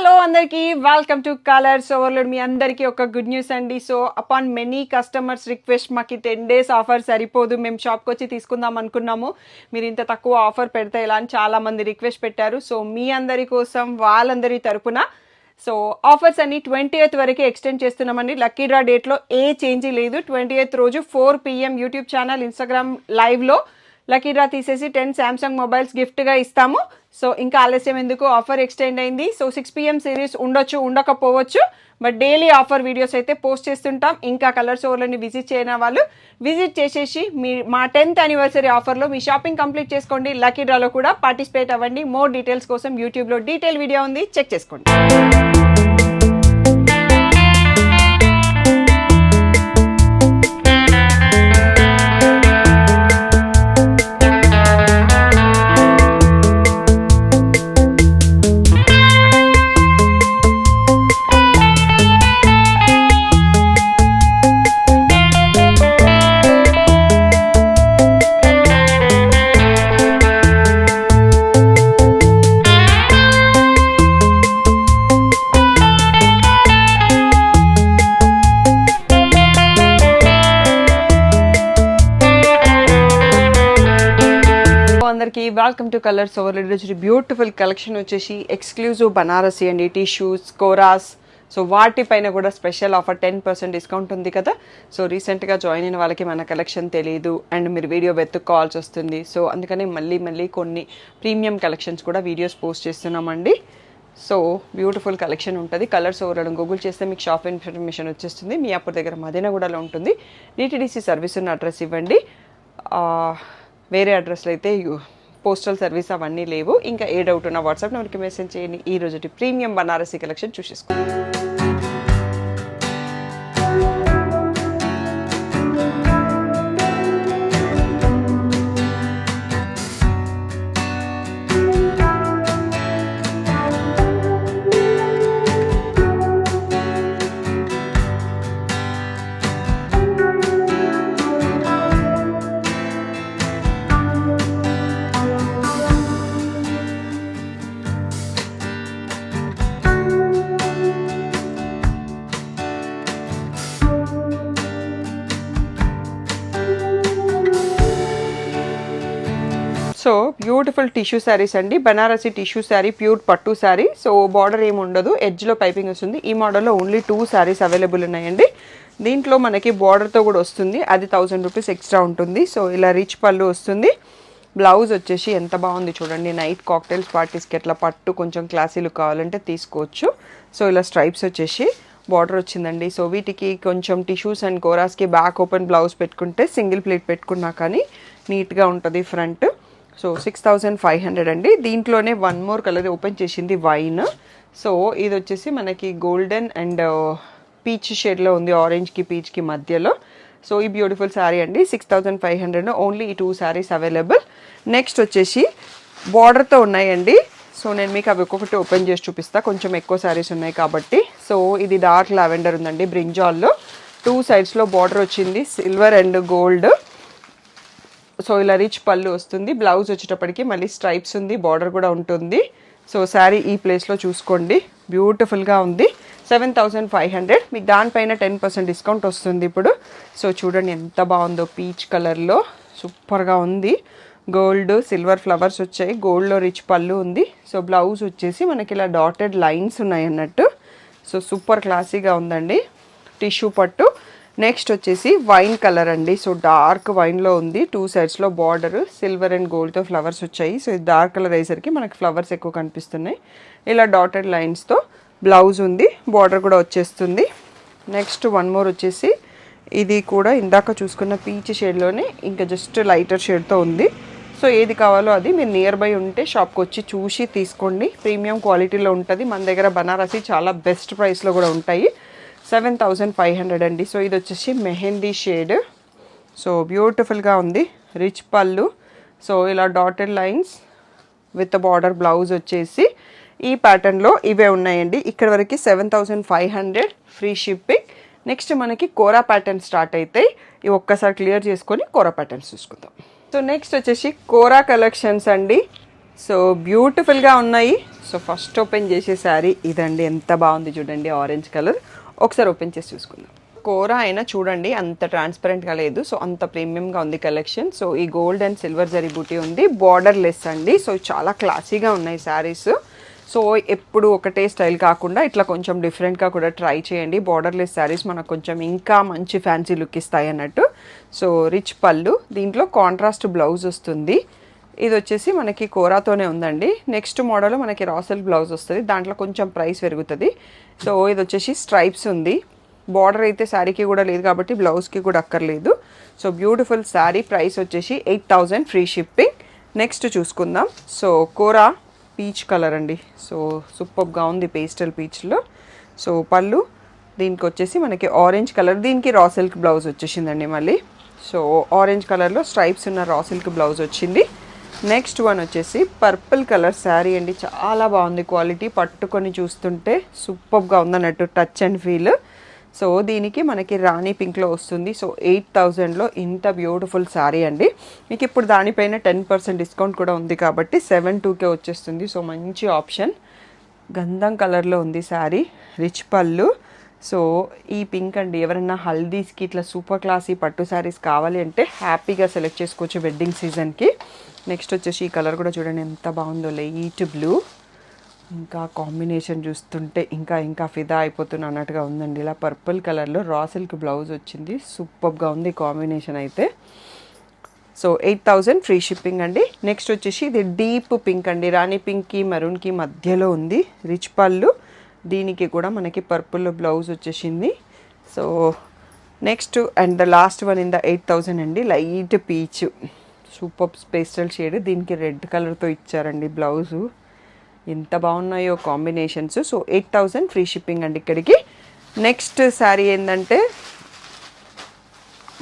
Hello అందరికీ welcome to Colours overload. మీ అందరికీ ఒక గుడ్ న్యూస్ అండి. So upon many customers request మాకు 10 days ఆఫర్ సరిపోదు, మేము షాప్కి వచ్చి తీసుకుందాం అనుకున్నాము, మీరు ఇంత తక్కువ ఆఫర్ పెడితే ఇలా అని చాలా మంది రిక్వెస్ట్ పెట్టారు. సో మీ అందరి కోసం వాళ్ళందరి తరపున సో ఆఫర్స్ అన్ని 20th వరకు ఎక్స్టెండ్ చేస్తున్నామండి. లక్కీ డ్రా డేట్లో ఏ చేంజ్ లేదు. 20th రోజు 4 PM యూట్యూబ్ ఛానల్, ఇన్స్టాగ్రామ్ లైవ్లో లక్కీ డ్రా తీసేసి 10 Samsung మొబైల్స్ గిఫ్ట్గా ఇస్తాము. సో ఇంకా ఆలస్యం ఎందుకు, ఆఫర్ ఎక్స్టెండ్ అయింది. సో 6 PM సిరీస్ ఉండొచ్చు, ఉండకపోవచ్చు, బట్ డైలీ ఆఫర్ వీడియోస్ అయితే పోస్ట్ చేస్తుంటాం. ఇంకా కలర్స్ ఓవర్లని విజిట్ చేయని వాళ్ళు విజిట్ చేసేసి మా 10th anniversary ఆఫర్లో మీ షాపింగ్ కంప్లీట్ చేసుకోండి. లక్కీ డ్రాలో కూడా పార్టిసిపేట్ అవ్వండి. మోర్ డీటెయిల్స్ కోసం యూట్యూబ్లో డీటెయిల్ వీడియో ఉంది, చెక్ చేసుకోండి. అందరికి వెల్కమ్ టు కలర్స్ ఓవర్లోడ్. ఈరోజు బ్యూటిఫుల్ కలెక్షన్ వచ్చేసి ఎక్స్క్లూజివ్ బనారసి అండి, టిష్యూస్, కోరాస్. సో వాటిపైన కూడా స్పెషల్ ఆఫర్ 10% డిస్కౌంట్ ఉంది కదా. సో రీసెంట్గా జాయిన్ అయిన వాళ్ళకి మన కలెక్షన్ తెలియదు అండ్ మీరు వీడియో వెతుక్కోవాల్సి వస్తుంది. సో అందుకని మళ్ళీ కొన్ని ప్రీమియం కలెక్షన్స్ కూడా వీడియోస్ పోస్ట్ చేస్తున్నామండి. సో బ్యూటిఫుల్ కలెక్షన్ ఉంటుంది. కలర్స్ ఓవర్లోడ్ గూగుల్ చేస్తే మీకు షాప్ ఇన్ఫర్మేషన్ వచ్చేస్తుంది. మీ అప్పుడు దగ్గర మదీనాగూడలో ఉంటుంది. DTDC సర్వీస్ ఉన్న అడ్రస్ ఇవ్వండి. వేరే అడ్రస్లో అయితే పోస్టల్ సర్వీస్ అవన్నీ లేవు. ఇంకా ఏ డౌట్ ఉన్నా వాట్సాప్ నెంబర్కి మెసేజ్ చేయండి. ఈ రోజు ప్రీమియం బనారసి కలెక్షన్ చూసేసుకోండి. సో బ్యూటిఫుల్ టిష్యూ శారీస్ అండి, బనారసి టిష్యూ శారీ, ప్యూర్ పట్టు శారీ. సో బార్డర్ ఏమి ఉండదు, ఎడ్జ్లో పైపింగ్ వస్తుంది. ఈ మోడల్లో ఓన్లీ 2 శారీస్ అవైలబుల్ ఉన్నాయండి. దీంట్లో మనకి బార్డర్తో కూడా వస్తుంది, అది 1000 రూపీస్ ఎక్స్ట్రా ఉంటుంది. సో ఇలా రిచ్ పళ్ళు వస్తుంది. బ్లౌజ్ వచ్చేసి ఎంత బాగుంది చూడండి, నైట్ కాక్టైల్స్ పార్టీస్కి ఎట్లా పట్టు కొంచెం క్లాసీ లుక్ కావాలంటే తీసుకోవచ్చు. సో ఇలా స్ట్రైప్స్ వచ్చేసి బార్డర్ వచ్చిందండి. సో వీటికి కొంచెం టిష్యూస్ అండ్ కోరాస్కి బ్యాక్ ఓపెన్ బ్లౌజ్ పెట్టుకుంటే, సింగిల్ ప్లేట్ పెట్టుకున్నా కానీ నీట్గా ఉంటుంది ఫ్రంట్. సో 6500 అండి. దీంట్లోనే 1 more కలర్ ఓపెన్ చేసింది, వైన్. సో ఇది వచ్చేసి మనకి గోల్డెన్ అండ్ పీచ్ షేడ్లో ఉంది, ఆరెంజ్కి పీచ్కి మధ్యలో. సో ఈ బ్యూటిఫుల్ శారీ అండి, 6500 ఓన్లీ ఈ 2 శారీస్ అవైలబుల్. నెక్స్ట్ వచ్చేసి బార్డర్తో ఉన్నాయండి. సో నేను మీకు అవి ఒక్కొక్కటి ఓపెన్ చేసి చూపిస్తా, కొంచెం ఎక్కువ శారీస్ ఉన్నాయి కాబట్టి. సో ఇది డార్క్ లావెండర్ ఉందండి, బ్రింజాల్లో 2 sides బార్డర్ వచ్చింది, సిల్వర్ అండ్ గోల్డ్. సో ఇలా రిచ్ పళ్ళు వస్తుంది. బ్లౌజ్ వచ్చేటప్పటికి మళ్ళీ స్ట్రైప్స్ ఉంది, బార్డర్ కూడా ఉంటుంది. సో శారీ ఈ ప్లేస్లో చూసుకోండి, బ్యూటిఫుల్గా ఉంది. 7500, మీకు దానిపైన 10% డిస్కౌంట్ వస్తుంది ఇప్పుడు. సో చూడండి ఎంత బాగుందో, పీచ్ కలర్లో సూపర్గా ఉంది. గోల్డ్ సిల్వర్ ఫ్లవర్స్ వచ్చాయి, గోల్డ్లో రిచ్ పళ్ళు ఉంది. సో బ్లౌజ్ వచ్చేసి మనకి ఇలా డాటెడ్ లైన్స్ ఉన్నాయి అన్నట్టు. సో సూపర్ క్లాసీగా ఉందండి, టిష్యూ పట్టు. నెక్స్ట్ వచ్చేసి వైన్ కలర్ అండి. సో డార్క్ వైన్లో ఉంది, 2 sides బార్డర్ సిల్వర్ అండ్ గోల్డ్తో ఫ్లవర్స్ వచ్చాయి. సో ఇది డార్క్ కలర్ అయ్యేసరికి మనకి ఫ్లవర్స్ ఎక్కువ కనిపిస్తున్నాయి. ఇలా డాటెడ్ లైన్స్తో బ్లౌజ్ ఉంది, బార్డర్ కూడా వచ్చేస్తుంది. నెక్స్ట్ 1 more వచ్చేసి ఇది కూడా ఇందాక చూసుకున్న పీచ్ షేడ్లోనే ఇంకా జస్ట్ లైటర్ షేడ్తో ఉంది. సో ఏది కావాలో అది మీరు నియర్ బై ఉంటే షాప్కి వచ్చి చూసి తీసుకోండి. ప్రీమియం క్వాలిటీలో ఉంటుంది. మన దగ్గర బనారసి చాలా బెస్ట్ ప్రైస్లో కూడా ఉంటాయి. 7500 అండి. సో ఇది వచ్చేసి మెహందీ షేడ్. సో బ్యూటిఫుల్గా ఉంది, రిచ్ పళ్ళు. సో ఇలా dotted lines with border, blouse వచ్చేసి ఈ ప్యాటర్న్లో ఇవే ఉన్నాయండి. ఇక్కడ వరకు 7500 ఫ్రీ షిప్పింగ్. నెక్స్ట్ మనకి కోరా ప్యాటర్న్ స్టార్ట్ అవుతాయి. ఇవి ఒక్కసారి క్లియర్ చేసుకొని కోరా ప్యాటర్న్స్ చూసుకుందాం. సో నెక్స్ట్ వచ్చేసి కోరా కలెక్షన్స్ అండి. సో బ్యూటిఫుల్గా ఉన్నాయి. సో ఫస్ట్ ఓపెన్ చేసే శారీ ఇదండి. ఎంత బాగుంది చూడండి, ఆరెంజ్ కలర్. ఒకసారి ఓపెన్ చేసి చూసుకుందాం. కోరా అయినా చూడండి అంత ట్రాన్స్పరెంట్గా లేదు, సో అంత ప్రీమియంగా ఉంది కలెక్షన్. సో ఈ గోల్డ్ అండ్ సిల్వర్ జరీ బూటీ ఉంది, బార్డర్ లెస్ అండి. సో చాలా క్లాసీగా ఉన్నాయి శారీస్. సో ఎప్పుడు ఒకటే స్టైల్ కాకుండా ఇట్లా కొంచెం డిఫరెంట్గా కూడా ట్రై చేయండి. బార్డర్లెస్ శారీస్ మనకు కొంచెం ఇంకా మంచి ఫ్యాన్సీ లుక్ ఇస్తాయి అన్నట్టు. సో రిచ్ పళ్ళు, దీంట్లో కాంట్రాస్ట్ బ్లౌజ్ వస్తుంది. ఇది వచ్చేసి మనకి కోరాతోనే ఉందండి. నెక్స్ట్ మోడల్ మనకి రాసెల్ బ్లౌజ్ వస్తుంది, దాంట్లో కొంచెం ప్రైస్ పెరుగుతుంది. సో ఇది వచ్చేసి స్ట్రైప్స్ ఉంది. బార్డర్ అయితే శారీకి కూడా లేదు కాబట్టి బ్లౌజ్కి కూడా అక్కర్లేదు. So beautiful sari. ప్రైస్ వచ్చేసి 8000 ఫ్రీ షిప్పింగ్. నెక్స్ట్ చూసుకుందాం. సో కోరా పీచ్ కలర్ అండి. సో సూపర్గా ఉంది పేస్టల్ పీచ్లో. సో పళ్ళు దీనికి వచ్చేసి మనకి ఆరెంజ్ కలర్, దీనికి రా సిల్క్ బ్లౌజ్ వచ్చేసిందండి మళ్ళీ. సో ఆరెంజ్ కలర్లో స్ట్రైప్స్ ఉన్న రా సిల్క్ బ్లౌజ్ వచ్చింది. నెక్స్ట్ వన్ వచ్చేసి పర్పుల్ కలర్ శారీ అండి. చాలా బాగుంది క్వాలిటీ, పట్టుకొని చూస్తుంటే సూపర్గా ఉందన్నట్టు, టచ్ అండ్ ఫీల్. సో దీనికి మనకి రాణి పింక్లో వస్తుంది. సో 8000లో ఇంత బ్యూటిఫుల్ శారీ అండి. మీకు ఇప్పుడు దానిపైన 10% డిస్కౌంట్ కూడా ఉంది కాబట్టి 72కే వచ్చేస్తుంది. సో మంచి ఆప్షన్. గంధం కలర్లో ఉంది శారీ, రిచ్ పళ్ళు. సో ఈ పింక్ అండి, ఎవరన్నా హల్దీస్కి ఇట్లా సూపర్ క్లాసీ పట్టు శారీస్ కావాలి అంటే హ్యాపీగా సెలెక్ట్ చేసుకోవచ్చు వెడ్డింగ్ సీజన్కి. నెక్స్ట్ వచ్చేసి ఈ కలర్ కూడా చూడండి ఎంత బాగుందో, లైట్ బ్లూ. ఇంకా కాంబినేషన్ చూస్తుంటే ఇంకా ఇంకా ఫిదా అయిపోతున్నా అన్నట్టుగా ఉందండి. ఇలా పర్పుల్ కలర్లో రా సిల్క్ బ్లౌజ్ వచ్చింది, సూపర్గా ఉంది కాంబినేషన్ అయితే. సో 8000 ఫ్రీ షిప్పింగ్ అండి. నెక్స్ట్ వచ్చేసి ఇది డీప్ పింక్ అండి, రాణి పింక్కి మెరూన్కి మధ్యలో ఉంది, రిచ్ పళ్ళు. దీనికి కూడా మనకి పర్పుల్ బ్లౌజ్ వచ్చేసింది. So next and the last one in the 8000 అండి, light peach super pastel shade. దీనికి రెడ్ కలర్తో ఇచ్చారండి బ్లౌజు. ఎంత బాగున్నాయో కాంబినేషన్స్. సో 8000 ఫ్రీ షిప్పింగ్ అండి ఇక్కడికి. నెక్స్ట్ శారీ ఏంటంటే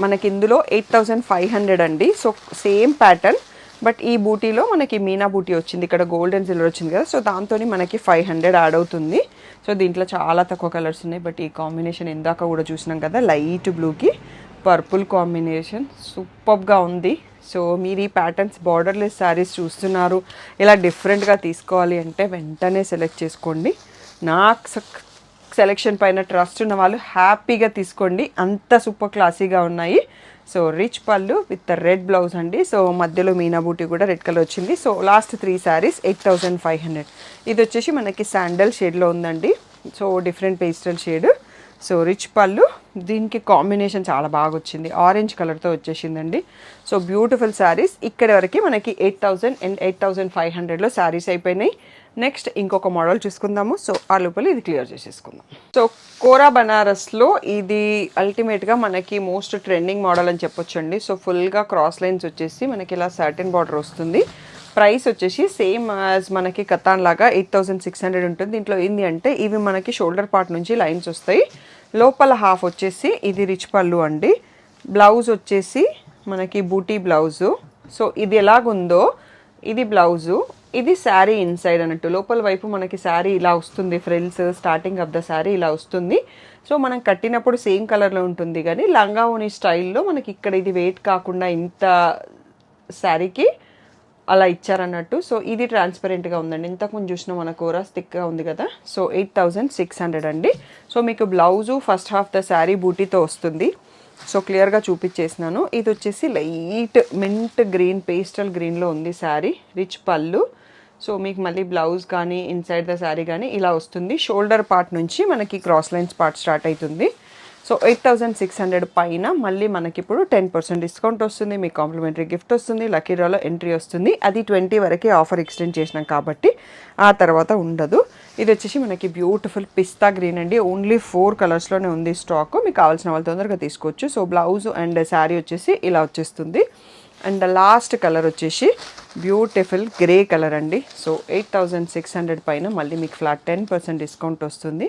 మనకి ఇందులో 8500 అండి. సో సేమ్ ప్యాటర్న్, బట్ ఈ బూటీలో మనకి మీనా బూటీ వచ్చింది, ఇక్కడ గోల్డ్ అండ్ సిల్వర్ వచ్చింది కదా. సో దాంతో మనకి 500 యాడ్ అవుతుంది. సో దీంట్లో చాలా తక్కువ కలర్స్ ఉన్నాయి, బట్ ఈ కాంబినేషన్ ఇందాక కూడా చూసినాం కదా, లైట్ బ్లూకి పర్పుల్ కాంబినేషన్ సూపర్గా ఉంది. సో మీరు ఈ ప్యాటర్న్స్ బార్డర్లెస్ శారీస్ చూస్తున్నారు, ఇలా డిఫరెంట్గా తీసుకోవాలి అంటే వెంటనే సెలెక్ట్ చేసుకోండి. నాకు సెలెక్షన్ పైన ట్రస్ట్ ఉన్న వాళ్ళు హ్యాపీగా తీసుకోండి, అంత సూపర్ క్లాసీగా ఉన్నాయి. సో రిచ్ పళ్ళు విత్ రెడ్ బ్లౌజ్ అండి. సో మధ్యలో మీనా బూటీ కూడా రెడ్ కలర్ వచ్చింది. So last 3 saris 8500. ఇది వచ్చేసి మనకి శాండల్ షేడ్లో ఉందండి. So different pastel shade. So rich పళ్ళు, దీనికి కాంబినేషన్ చాలా బాగా వచ్చింది, ఆరెంజ్ కలర్తో వచ్చేసిందండి. So beautiful saris. ఇక్కడ వరకు మనకి 8000 అండ్ 8500లో శారీస్ అయిపోయినాయి. నెక్స్ట్ ఇంకొక మోడల్ చూసుకుందాము. సో ఆ లోపల ఇది క్లియర్ చేసేసుకుందాం. సో కోరా బనారస్లో ఇది అల్టిమేట్గా మనకి మోస్ట్ ట్రెండింగ్ మోడల్ అని చెప్పొచ్చండి. సో ఫుల్గా క్రాస్ లైన్స్ వచ్చేసి మనకి ఇలా సాటిన్ బార్డర్ వస్తుంది. ప్రైస్ వచ్చేసి సేమ్ యాజ్ మనకి కతాన్ లాగా 8600 ఉంటుంది. దీంట్లో ఏంది అంటే ఇవి మనకి షోల్డర్ పార్ట్ నుంచి లైన్స్ వస్తాయి, లోపల హాఫ్ వచ్చేసి ఇది రిచ్ పళ్ళు అండి. బ్లౌజ్ వచ్చేసి మనకి బూటీ బ్లౌజు. సో ఇది ఎలాగుందో ఇది బ్లౌజు, ఇది శారీ ఇన్సైడ్ అన్నట్టు. లోపల వైపు మనకి శారీ ఇలా వస్తుంది, frills starting of the sari ఇలా వస్తుంది. సో మనం కట్టినప్పుడు సేమ్ కలర్లో ఉంటుంది, కానీ లంగా ఓని స్టైల్లో మనకి ఇక్కడ ఇది వెయిట్ కాకుండా ఇంత శారీకి అలా ఇచ్చారన్నట్టు. సో ఇది ట్రాన్స్పరెంట్గా ఉందండి. ఇంతకుముందు చూసిన మన కోరా థిక్గా ఉంది కదా. సో 8600 అండి. సో మీకు blouse first half the sari బూటీతో వస్తుంది. సో క్లియర్గా చూపించేసినాను. ఇది వచ్చేసి లైట్ మింట్ గ్రీన్, పేస్టల్ గ్రీన్లో ఉంది శారీ, రిచ్ పళ్ళు. సో మీకు మళ్ళీ బ్లౌజ్ కానీ ఇన్సైడ్ ద శారీ కానీ ఇలా వస్తుంది. షోల్డర్ పార్ట్ నుంచి మనకి క్రాస్ లైన్స్ పార్ట్ స్టార్ట్ అవుతుంది. సో 8600 పైన మళ్ళీ మనకి ఇప్పుడు 10% డిస్కౌంట్ వస్తుంది, మీకు కాంప్లిమెంటరీ గిఫ్ట్ వస్తుంది, లక్కీ డ్రాలో ఎంట్రీ వస్తుంది. అది 20 వరకే ఆఫర్ ఎక్స్టెండ్ చేసినాం కాబట్టి ఆ తర్వాత ఉండదు. ఇది వచ్చేసి మనకి బ్యూటిఫుల్ పిస్తా గ్రీన్ అండి. ఓన్లీ 4 కలర్స్లోనే ఉంది స్టాక్, మీకు కావాల్సిన వాళ్ళు తొందరగా తీసుకోవచ్చు. సో బ్లౌజ్ అండ్ శారీ వచ్చేసి ఇలా వచ్చేస్తుంది. అండ్ లాస్ట్ కలర్ వచ్చేసి బ్యూటిఫుల్ గ్రే కలర్ అండి. సో 8600 పైన మళ్ళీ మీకు ఫ్లాట్ 10% డిస్కౌంట్ వస్తుంది.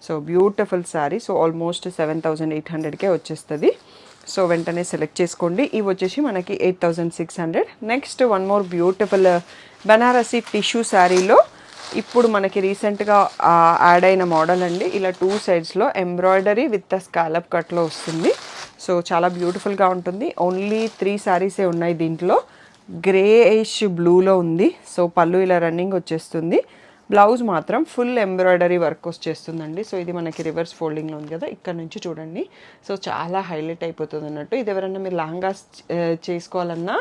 So beautiful sari. So almost 7800కే వచ్చేస్తుంది. సో వెంటనే సెలెక్ట్ చేసుకోండి. ఇవి వచ్చేసి మనకి 8600. Next one more beautiful Banarasi tissue శారీలో ఇప్పుడు మనకి రీసెంట్గా యాడ్ అయిన మోడల్ అండి. ఇలా 2 సైడ్స్లో ఎంబ్రాయిడరీ విత్ స్కాలప్ కట్లో వస్తుంది. సో చాలా బ్యూటిఫుల్గా ఉంటుంది. ఓన్లీ 3 శారీసే ఉన్నాయి దీంట్లో. గ్రేయిష్ బ్లూలో ఉంది. సో పళ్ళు ఇలా రన్నింగ్ వచ్చేస్తుంది. బ్లౌజ్ మాత్రం ఫుల్ ఎంబ్రాయిడరీ వర్క్ వచ్చేస్తుందండి. సో ఇది మనకి రివర్స్ ఫోల్డింగ్లో ఉంది కదా, ఇక్కడ నుంచి చూడండి. సో చాలా హైలైట్ అయిపోతుంది అన్నట్టు. ఇది ఎవరైనా మీరు లెహంగాస్ చేసుకోవాలన్నా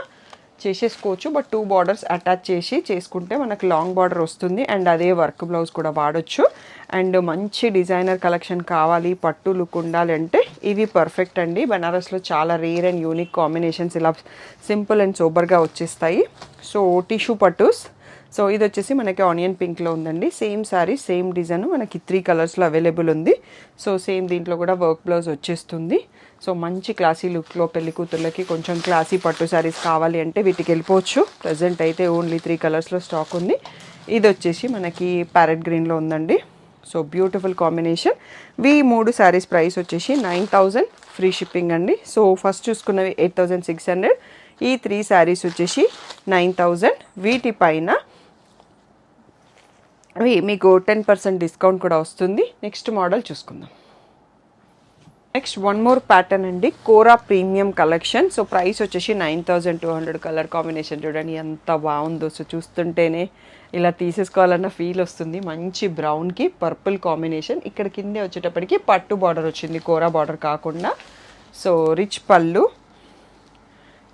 చేసేసుకోవచ్చు, బట్ 2 బార్డర్స్ అటాచ్ చేసి చేసుకుంటే మనకు లాంగ్ బార్డర్ వస్తుంది అండ్ అదే వర్క్ బ్లౌజ్ కూడా వాడొచ్చు. అండ్ మంచి డిజైనర్ కలెక్షన్ కావాలి, పట్టు లుక్ ఉండాలి అంటే ఇవి పర్ఫెక్ట్ అండి. బనారస్లో చాలా రేర్ అండ్ యూనిక్ కాంబినేషన్స్ ఇలా సింపుల్ అండ్ సోబర్గా వచ్చేస్తాయి. So tissue పట్టుస్. సో ఇది వచ్చేసి మనకి ఆనియన్ పింక్లో ఉందండి. సేమ్ శారీ సేమ్ డిజైన్ మనకి 3 కలర్స్లో అవైలబుల్ ఉంది. సో సేమ్ దీంట్లో కూడా వర్క్ బ్లౌజ్ వచ్చేస్తుంది. సో మంచి క్లాసీ లుక్లో పెళ్లి కూతుర్లకి కొంచెం క్లాసీ పట్టు శారీస్ కావాలి అంటే వీటికి వెళ్ళిపోవచ్చు. ప్రజెంట్ అయితే ఓన్లీ 3 కలర్స్లో స్టాక్ ఉంది. ఇది వచ్చేసి మనకి ప్యారెట్ గ్రీన్లో ఉందండి. So beautiful combination. ఈ 3 శారీస్ ప్రైస్ వచ్చేసి 9000 ఫ్రీ షిప్పింగ్ అండి. సో ఫస్ట్ చూసుకున్నవి 8600, ఈ 3 శారీస్ వచ్చేసి 9000. వీటిపైన మీకు 10% డిస్కౌంట్ కూడా వస్తుంది. నెక్స్ట్ మోడల్ చూసుకుందాం. నెక్స్ట్ వన్ మోర్ ప్యాటర్న్ అండి, కోరా ప్రీమియం కలెక్షన్. సో ప్రైస్ వచ్చేసి 9200. కలర్ కాంబినేషన్ చూడండి ఎంత బాగుందో. సో చూస్తుంటేనే ఇలా తీసేసుకోవాలన్న ఫీల్ వస్తుంది. మంచి బ్రౌన్కి పర్పుల్ కాంబినేషన్. ఇక్కడ కిందే వచ్చేటప్పటికి పట్టు బార్డర్ వచ్చింది, కోరా బార్డర్ కాకుండా. సో రిచ్ పళ్ళు.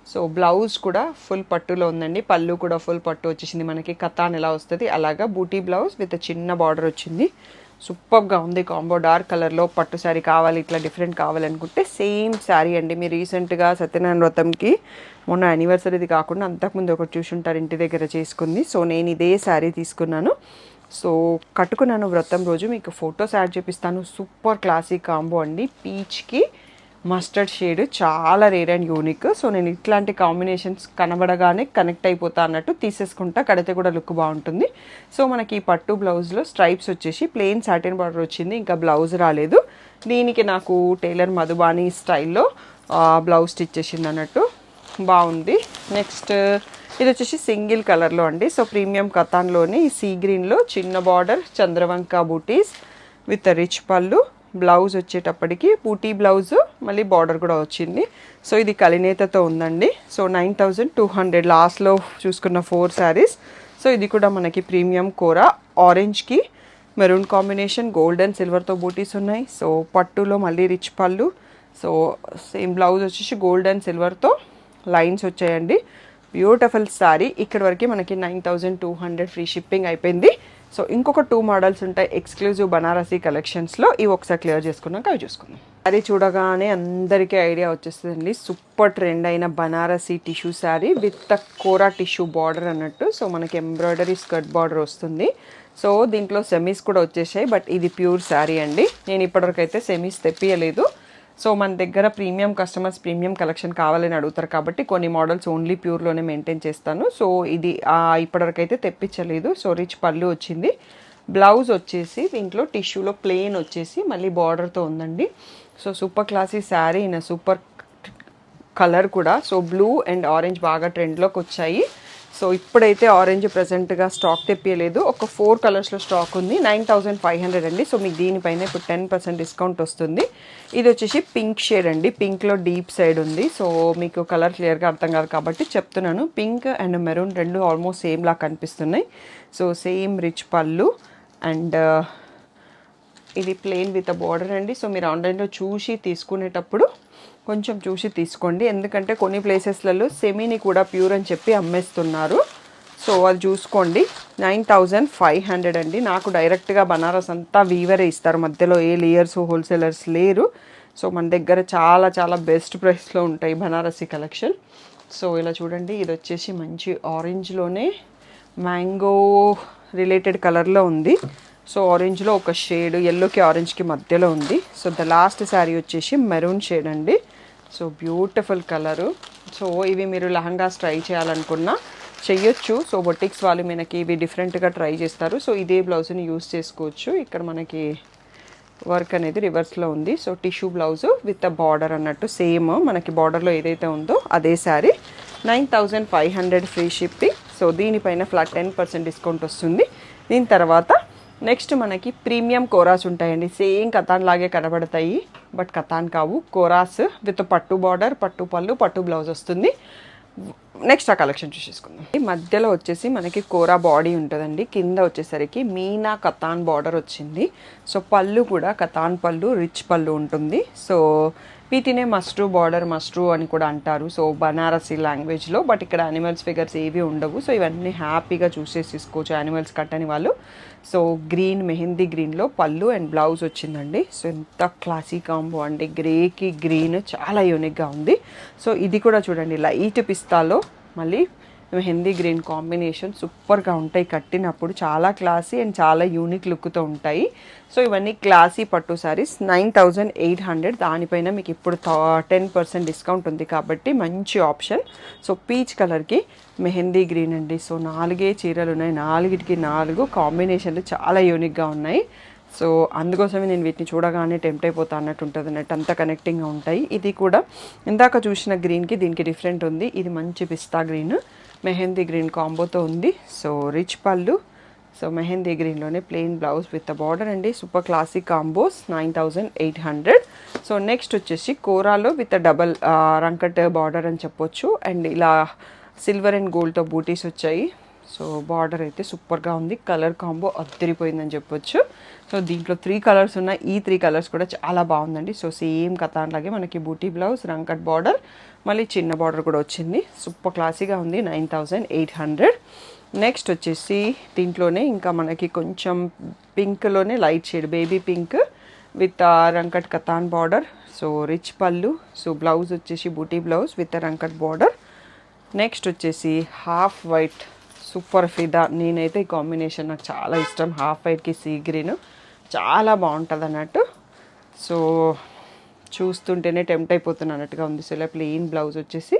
సో బ్లౌజ్ కూడా ఫుల్ పట్టులో ఉందండి. పళ్ళు కూడా ఫుల్ పట్టు వచ్చేసింది. మనకి కతాన్ ఎలా వస్తుంది అలాగా బూటీ బ్లౌజ్ విత్ చిన్న బార్డర్ వచ్చింది. సూపర్గా ఉంది కాంబో. డార్క్ కలర్లో పట్టు శారీ కావాలి, ఇట్లా డిఫరెంట్ కావాలనుకుంటే సేమ్ శారీ అండి. మీరు రీసెంట్గా సత్యనారాయణ వ్రతంకి మొన్న యానివర్సరీది కాకుండా అంతకుముందు ఒకటి చూసుంటారు ఇంటి దగ్గర చేసుకుంది. సో నేను ఇదే శారీ తీసుకున్నాను. సో కట్టుకున్నాను వ్రతం రోజు. మీకు ఫొటోస్ యాడ్ చేపిస్తాను. సూపర్ క్లాసిక్ కాంబో అండి. పీచ్కి మస్టర్డ్ షేడ్ చాలా రేర్ అండ్ యూనిక్. సో నేను ఇట్లాంటి కాంబినేషన్స్ కనబడగానే కనెక్ట్ అయిపోతా అన్నట్టు తీసేసుకుంటా. కడితే కూడా లుక్ బాగుంటుంది. సో మనకి ఈ పట్టు బ్లౌజ్లో స్ట్రైప్స్ వచ్చేసి ప్లెయిన్ సాటిన్ బార్డర్ వచ్చింది, ఇంకా బ్లౌజ్ రాలేదు. దీనికి నాకు టైలర్ మధుబాని స్టైల్లో బ్లౌజ్ స్టిచ్ చేసింది అన్నట్టు. బాగుంది. నెక్స్ట్ ఇది వచ్చేసి సింగిల్ కలర్లో అండి. సో ప్రీమియం కథాన్లోని ఈ సీ గ్రీన్లో చిన్న border, Chandravanka booties with rich పళ్ళు. బ్లౌజ్ వచ్చేటప్పటికి బూటీ బ్లౌజ్, మళ్ళీ బార్డర్ కూడా వచ్చింది. సో ఇది కలినేతతో ఉందండి. సో 9200 లాస్ట్లో చూసుకున్న 4 శారీస్. సో ఇది కూడా మనకి ప్రీమియం కోరా, ఆరెంజ్కి మెరూన్ కాంబినేషన్, గోల్డ్ అండ్ సిల్వర్తో బూటీస్ ఉన్నాయి. సో పట్టులో మళ్ళీ రిచ్ పళ్ళు. సో సేమ్ బ్లౌజ్ వచ్చేసి గోల్డ్ అండ్ సిల్వర్తో లైన్స్ వచ్చాయండి. బ్యూటిఫుల్ శారీ. ఇక్కడ వరకు మనకి 9200 ఫ్రీ షిప్పింగ్ అయిపోయింది. సో ఇంకొక 2 మోడల్స్ ఉంటాయి ఎక్స్క్లూజివ్ బనారసీ కలెక్షన్స్లో. ఇవి ఒకసారి క్లియర్ చేసుకున్నాక అవి చూసుకుందాం. శారీ చూడగానే అందరికీ ఐడియా వచ్చేస్తుందండి. సూపర్ ట్రెండ్ అయిన Banarasi tissue sari with kora tissue border అన్నట్టు. సో మనకి ఎంబ్రాయిడరీ స్కర్ట్ బార్డర్ వస్తుంది. సో దీంట్లో సెమీస్ కూడా వచ్చేసాయి, బట్ ఇది ప్యూర్ శారీ అండి. నేను ఇప్పటివరకు అయితే సెమీస్ తెప్పియలేదు. సో మన దగ్గర ప్రీమియం కస్టమర్స్ ప్రీమియం కలెక్షన్ కావాలని అడుగుతారు కాబట్టి కొన్ని మోడల్స్ ఓన్లీ ప్యూర్లోనే మెయింటైన్ చేస్తాను. సో ఇది ఇప్పటివరకు అయితే తెప్పించలేదు. సో రిచ్ పళ్ళు వచ్చింది. బ్లౌజ్ వచ్చేసి దీంట్లో టిష్యూలో ప్లెయిన్ వచ్చేసి మళ్ళీ బార్డర్తో ఉందండి. So super classy sari in super colour కూడా. సో బ్లూ అండ్ ఆరెంజ్ బాగా ట్రెండ్లోకి వచ్చాయి. సో ఇప్పుడైతే ఆరెంజ్ ప్రజెంట్గా స్టాక్ తెప్పియలేదు. ఒక 4 కలర్స్లో స్టాక్ ఉంది. 9500 అండి. సో మీకు దీనిపైన ఇప్పుడు 10% డిస్కౌంట్ వస్తుంది. ఇది వచ్చేసి పింక్ షేడ్ అండి. పింక్లో డీప్ సైడ్ ఉంది. సో మీకు కలర్ క్లియర్గా అర్థం కాదు కాబట్టి చెప్తున్నాను. పింక్ అండ్ మెరూన్ రెండు ఆల్మోస్ట్ సేమ్ లా కనిపిస్తున్నాయి. సో సేమ్ రిచ్ పళ్ళు అండ్ ఇది ప్లెయిన్ విత్ బార్డర్ అండి. సో మీరు ఆన్లైన్లో చూసి తీసుకునేటప్పుడు కొంచెం చూసి తీసుకోండి, ఎందుకంటే కొన్ని ప్లేసెస్లలో సెమీని కూడా ప్యూర్ అని చెప్పి అమ్మేస్తున్నారు. సో అది చూసుకోండి. 9500 అండి. నాకు డైరెక్ట్గా బనారస్ అంతా వీవరే ఇస్తారు, మధ్యలో ఏ లేయర్స్ హోల్సేలర్స్ లేరు. సో మన దగ్గర చాలా చాలా బెస్ట్ ప్రైస్లో ఉంటాయి బనారసీ కలెక్షన్. సో ఇలా చూడండి. ఇది వచ్చేసి మంచి ఆరెంజ్లోనే మ్యాంగో రిలేటెడ్ కలర్లో ఉంది. సో ఆరెంజ్లో ఒక షేడ్, ఎల్లోకి ఆరెంజ్కి మధ్యలో ఉంది. సో ద లాస్ట్ శారీ వచ్చేసి మెరూన్ షేడ్ అండి. So beautiful colour. సో ఇవి మీరు లెహంగాస్ ట్రై చేయాలనుకున్నా చెయ్యొచ్చు. సో బొటిక్స్ వాళ్ళు మనకి ఇవి డిఫరెంట్గా ట్రై చేస్తారు. సో ఇదే బ్లౌజ్ని యూస్ చేసుకోవచ్చు. ఇక్కడ మనకి వర్క్ అనేది రివర్స్లో ఉంది. So tissue blouse with a border అన్నట్టు సేమ్ మనకి బార్డర్లో ఏదైతే ఉందో అదే శారీ. 9500 free shipping. సో దీనిపైన ఫ్లాట్ 10% డిస్కౌంట్ వస్తుంది. దీని తర్వాత నెక్స్ట్ మనకి ప్రీమియం కోరాస్ ఉంటాయండి. సేమ్ కథాన్ లాగే కనబడతాయి, బట్ కథాన్ కావు, కోరాస్ విత్ పట్టు బార్డర్, పట్టు పళ్ళు, పట్టు బ్లౌజ్ వస్తుంది. నెక్స్ట్ ఆ కలెక్షన్ చూసేసుకుందాం. ఈ మధ్యలో వచ్చేసి మనకి కోరా బాడీ ఉంటుందండి, కింద వచ్చేసరికి మీనా కతాన్ బార్డర్ వచ్చింది. సో పళ్ళు కూడా కతాన్ పళ్ళు, రిచ్ పళ్ళు ఉంటుంది. సో వీటినే మస్ట్రూ బార్డర్ మస్ట్రూ అని కూడా అంటారు, సో బనారసీ లాంగ్వేజ్లో. బట్ ఇక్కడ యానిమల్స్ ఫిగర్స్ ఏవి ఉండవు. సో ఇవన్నీ హ్యాపీగా చూసేసి తీసుకోవచ్చు యానిమల్స్ కట్టని వాళ్ళు. సో గ్రీన్, మెహందీ గ్రీన్లో పళ్ళు అండ్ బ్లౌజ్ వచ్చిందండి. సో ఎంత క్లాసీ కాంబో అండి, గ్రేకి గ్రీన్ చాలా యూనిక్గా ఉంది. సో ఇది కూడా చూడండి, లైట్ పిస్తాలో మళ్ళీ మెహందీ గ్రీన్ కాంబినేషన్ సూపర్గా ఉంటాయి కట్టినప్పుడు, చాలా క్లాసీ అండ్ చాలా యూనిక్ లుక్తో ఉంటాయి. సో ఇవన్నీ క్లాసీ పట్టు శారీస్ 9800. దానిపైన మీకు ఇప్పుడు 10% డిస్కౌంట్ ఉంది కాబట్టి మంచి ఆప్షన్. సో పీచ్ కలర్కి మెహందీ గ్రీన్ అండి. సో 4 చీరలు ఉన్నాయి, 4కి 4 కాంబినేషన్లు చాలా యూనిక్గా ఉన్నాయి. సో అందుకోసమే నేను వీటిని చూడగానే టెంప్ట్ అయిపోతా అన్నట్టు ఉంటుంది అన్నట్టు, అంత కనెక్టింగ్గా ఉంటాయి. ఇది కూడా ఇందాక చూసిన గ్రీన్కి దీనికి డిఫరెంట్ ఉంది. ఇది మంచి పిస్తా గ్రీన్ మెహందీ గ్రీన్ కాంబోతో ఉంది. సో రిచ్ పళ్ళు, సో మెహందీ గ్రీన్లోనే ప్లెయిన్ బ్లౌజ్ విత్ బార్డర్ అండి. Super classic combos 9800. So next వచ్చేసి కోరాలో విత్ డబల్ రంకట్ బార్డర్ అని చెప్పొచ్చు. అండ్ ఇలా సిల్వర్ అండ్ గోల్డ్తో బూటీస్ వచ్చాయి. సో బార్డర్ అయితే సూపర్గా ఉంది, కలర్ కాంబో అద్దరిపోయిందని చెప్పొచ్చు. సో దీంట్లో 3 కలర్స్ ఉన్నాయి, ఈ 3 కలర్స్ కూడా చాలా బాగుందండి. సో సేమ్ కథాన్ లాగే మనకి బూటీ బ్లౌజ్, రంకట్ బార్డర్, మళ్ళీ చిన్న బార్డర్ కూడా వచ్చింది. సూపర్ క్లాసీగా ఉంది, 9800. నెక్స్ట్ వచ్చేసి దీంట్లోనే ఇంకా మనకి కొంచెం పింక్లోనే light shade baby pink with రంకట్ కథాన్ బార్డర్. సో రిచ్ పళ్ళు, సో బ్లౌజ్ వచ్చేసి బూటీ బ్లౌజ్ విత్ రంకట్ బార్డర్. నెక్స్ట్ వచ్చేసి హాఫ్ వైట్, సూపర్ ఫిదా. నేనైతే ఈ కాంబినేషన్ నాకు చాలా ఇష్టం, హాఫ్ వైట్కి సీ గ్రీన్ చాలా బాగుంటుంది అన్నట్టు. సో చూస్తుంటేనే టెంప్ట్ అయిపోతున్నా అన్నట్టుగా ఉంది. సో ఇలా ప్లెయిన్ బ్లౌజ్ వచ్చేసి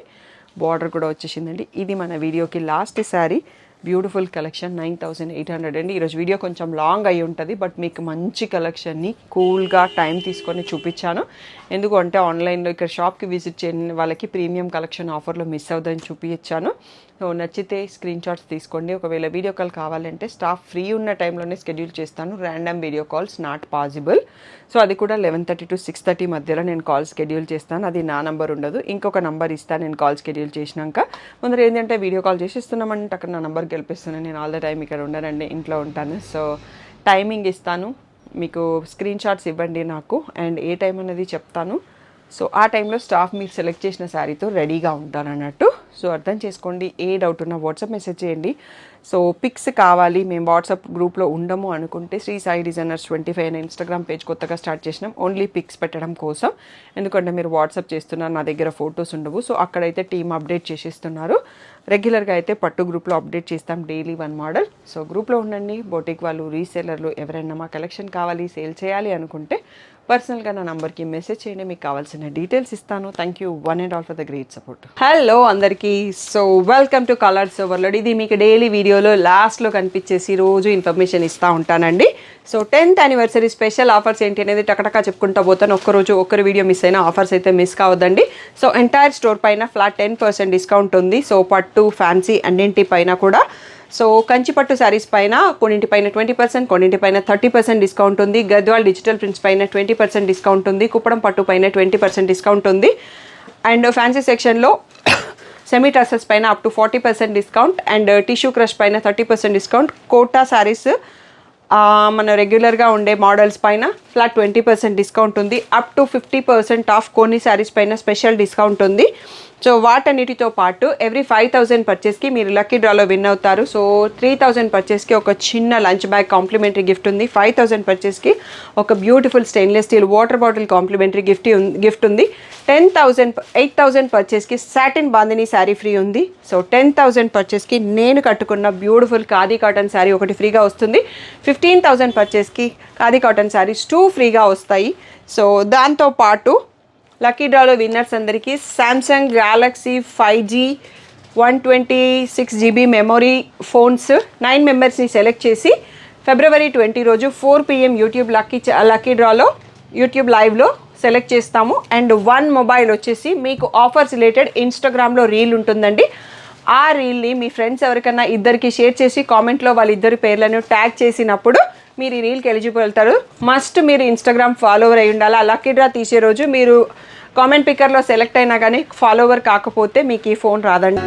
బార్డర్ కూడా వచ్చేసిందండి. ఇది మన వీడియోకి లాస్ట్ శారీ. బ్యూటిఫుల్ కలెక్షన్ 9800 అండి. ఈరోజు వీడియో కొంచెం లాంగ్ అయి ఉంటుంది, బట్ మీకు మంచి కలెక్షన్ని కూల్గా టైం తీసుకొని చూపించాను. ఎందుకు అంటే ఆన్లైన్లో ఇక్కడ షాప్కి విజిట్ చేయని వాళ్ళకి ప్రీమియం కలెక్షన్ ఆఫర్లో మిస్ అవుతుందని చూపించాను. సో నచ్చితే స్క్రీన్ షాట్స్ తీసుకోండి. ఒకవేళ వీడియో కాల్ కావాలంటే స్టాఫ్ ఫ్రీ ఉన్న టైంలోనే షెడ్యూల్ చేస్తాను, random video calls not possible. So అది కూడా 11:30 to 6:30 మధ్యలో నేను కాల్ షెడ్యూల్ చేస్తాను. అది నా నంబర్ ఉండదు, ఇంకొక నంబర్ ఇస్తాను నేను కాల్ షెడ్యూల్ చేసినాక. ముందర ఏంటంటే వీడియో కాల్ చేసిస్తున్నామంటే అక్కడ నా నంబర్ గెలిపిస్తున్నాను. నేను ఆల్ ద టైం ఇక్కడ ఉండనండి, ఇంట్లో ఉంటాను. సో టైమింగ్ ఇస్తాను, మీకు స్క్రీన్ షాట్స్ ఇవ్వండి నాకు, అండ్ ఏ టైం అనేది చెప్తాను. సో ఆ టైంలో స్టాఫ్ మీరు సెలెక్ట్ చేసిన శారీతో రెడీగా ఉంటారు అన్నట్టు. సో అర్థం చేసుకోండి. ఏ డౌట్ ఉన్నా వాట్సాప్ మెసేజ్ చేయండి. సో పిక్స్ కావాలి, మేము వాట్సాప్ గ్రూప్లో ఉండము అనుకుంటే శ్రీ సాయి డిజైనర్స్ 25 అనే ఇన్స్టాగ్రామ్ పేజ్ కొత్తగా స్టార్ట్ చేసినాం, ఓన్లీ పిక్స్ పెట్టడం కోసం. ఎందుకంటే మీరు వాట్సాప్ చేస్తున్నారు, నా దగ్గర ఫొటోస్ ఉండవు. సో అక్కడైతే టీమ్ అప్డేట్ చేసేస్తున్నారు. రెగ్యులర్గా అయితే పట్టు గ్రూప్లో అప్డేట్ చేస్తాం, డైలీ 1 మోడల్. సో గ్రూప్లో ఉండండి. బొటిక్ వాళ్ళు, రీసేలర్లు ఎవరైనా మా కలెక్షన్ కావాలి, సేల్ చేయాలి అనుకుంటే పర్సనల్గా నా నంబర్కి మెసేజ్ చేయండి, మీకు కావాల్సిన డీటెయిల్స్ ఇస్తాను. Thank you one and all for the great support. Hello అందరికీ, so welcome to Colours Overload. ఇది మీకు డైలీ వీడియోలో లాస్ట్లో కనిపించేసి రోజు ఇన్ఫర్మేషన్ ఇస్తూ ఉంటానండి. So 10th anniversary special offers ఏంటి అనేది టకటకా చెప్పుకుంటూ పోతాను. ఒక్కరోజు ఒక్కరు వీడియో మిస్ అయినా ఆఫర్స్ అయితే మిస్ కావద్దండి. సో ఎంటైర్ స్టోర్ పైన ఫ్లాట్ 10% డిస్కౌంట్ ఉంది. సో పట్టు, ఫ్యాన్సీ అన్నింటి పైన కూడా. సో కంచిపట్టు శారీస్ పైన కొన్నింటిపైన 20%, కొన్నింటిపైన 30% డిస్కౌంట్ ఉంది. గద్వాల్ డిజిటల్ ప్రింట్స్ పైన 20% డిస్కౌంట్ ఉంది. కుప్పడం పట్టు పైన 20% డిస్కౌంట్ ఉంది. అండ్ ఫ్యాన్సీ సెక్షన్లో సెమీ టసర్స్ పైన up to 40% discount, and tissue crush పైన 30% డిస్కౌంట్. కోటా శారీస్ మన రెగ్యులర్గా ఉండే మోడల్స్ పైన ఫ్లాట్ 20% డిస్కౌంట్ ఉంది. అప్ టు 50% ఆఫ్ కొన్ని శారీస్ పైన స్పెషల్ డిస్కౌంట్ ఉంది. సో వాటన్నిటితో పాటు ఎవ్రీ 5000 పర్చేస్కి మీరు లక్కీ డ్రాలో విన్ అవుతారు. సో 3000 పర్చేస్కి ఒక చిన్న లంచ్ బ్యాగ్ కాంప్లిమెంటరీ గిఫ్ట్ ఉంది. 5000 పర్చేస్కి ఒక beautiful stainless steel water bottle complementary gift ఉంది. 8000 పర్చేస్కి సాటిన్ బాందిని శారీ ఫ్రీ ఉంది. సో 10,000 పర్చేస్కి నేను కట్టుకున్న బ్యూటిఫుల్ ఖాదీ కాటన్ శారీ ఒకటి ఫ్రీగా వస్తుంది. 15,000 పర్చేస్కి ఖాదీ కాటన్ శారీస్ 2 ఫ్రీగా వస్తాయి. సో దాంతోపాటు లక్కీ డ్రాలో విన్నర్స్ అందరికీ Samsung Galaxy 5G 126GB memory phones 9 మెంబర్స్ని సెలెక్ట్ చేసి February 20 రోజు 4 PM యూట్యూబ్ లక్కీ డ్రాలో యూట్యూబ్ లైవ్లో సెలెక్ట్ చేస్తాము. అండ్ 1 మొబైల్ వచ్చేసి మీకు ఆఫర్స్ రిలేటెడ్ ఇన్స్టాగ్రామ్లో రీల్ ఉంటుందండి. ఆ రీల్ని మీ ఫ్రెండ్స్ ఎవరికన్నా ఇద్దరికి షేర్ చేసి కామెంట్లో వాళ్ళిద్దరి పేర్లను ట్యాగ్ చేసినప్పుడు మీరు ఈ రీల్కి ఎలిజిబుల్ అవుతారు. మస్ట్ మీరు ఇన్స్టాగ్రామ్ ఫాలోవర్ అయి ఉండాలి. లక్కీ డ్రా తీసే రోజు మీరు కామెంట్ పిక్కర్లో సెలెక్ట్ అయినా కానీ ఫాలోవర్ కాకపోతే మీకు ఈ ఫోన్ రాదండి.